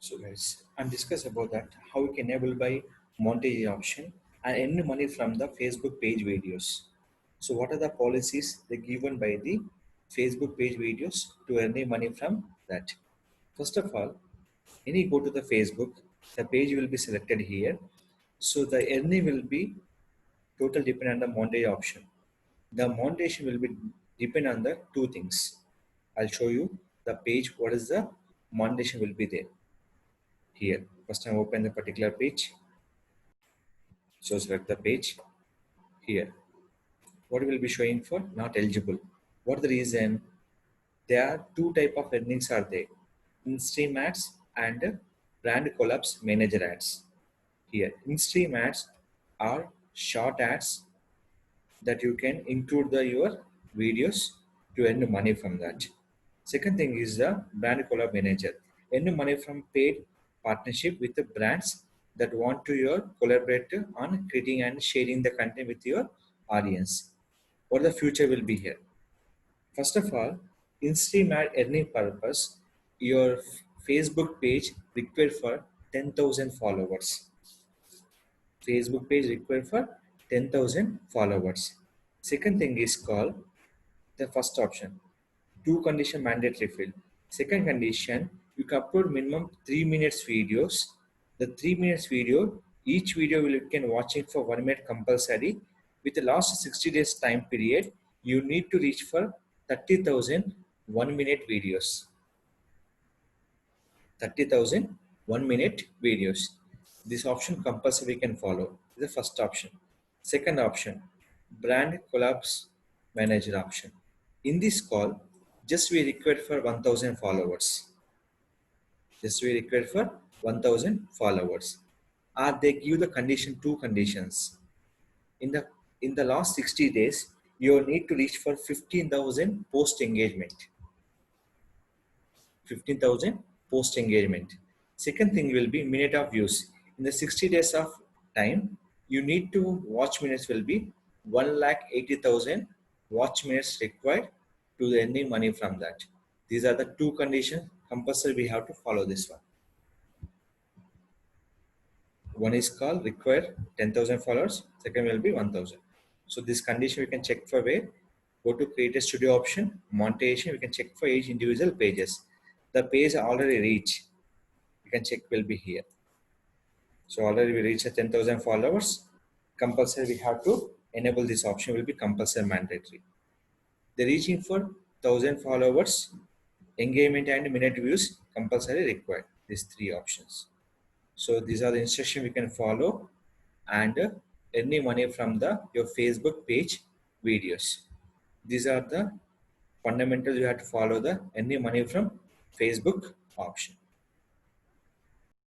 So guys, I'm discuss about that how we can enable by montage option and earn money from the Facebook page videos. So what are the policies they given by the Facebook page videos to earn money from that? First of all, when you go to the Facebook, the page will be selected here. So the earning will be total depend on the montage option. The monetization will be depend on the two things. I'll show you the page. What is the monetization will be there here. First time open the particular page. So select the page here. What will be showing for not eligible? What the reason? There are two type of earnings are there. In-stream ads and brand collabs manager ads. Here, in-stream ads are short ads that you can include your videos to earn money from that. Second thing is the brand collab manager. Earn money from paid partnership with the brands that want to your collaborate on creating and sharing the content with your audience. What the future will be here. First of all, in-stream ad earning purpose, your Facebook page required for 10,000 followers. Facebook page required for 10,000 followers. Second thing is called the first option, two condition mandatory field. Second condition, you can upload minimum 3 minutes videos. The 3 minutes video, each video will you can watch it for 1 minute compulsory. With the last 60 days time period, you need to reach for 30,000 1 minute videos. 30,000 1 minute videos. This option compulsory we can follow. This is the first option. Second option, brand collabs manager option. In this call, just we require for 1,000 followers. Just we require for 1,000 followers. Or they give the condition, two conditions. In the last 60 days, you need to reach for 15,000 post engagement. 15,000 post engagement. Second thing will be minute of views. In the 60 days of time, you need to watch minutes will be 1,80,000 watch minutes required to earn money from that. These are the two conditions compulsory we have to follow this one. One is called require 10,000 followers. Second will be 1,000. So this condition we can check for where. Go to create a studio option, monetization. We can check for each individual pages. The page already reached. You can check will be here. So already we reached 10,000 followers. Compulsory we have to enable this option will be compulsory mandatory. The reaching for 1,000 followers, engagement and minute views compulsory required. These three options. So these are the instructions we can follow and earning money from your Facebook page videos. These are the fundamentals you have to follow the earning money from Facebook option.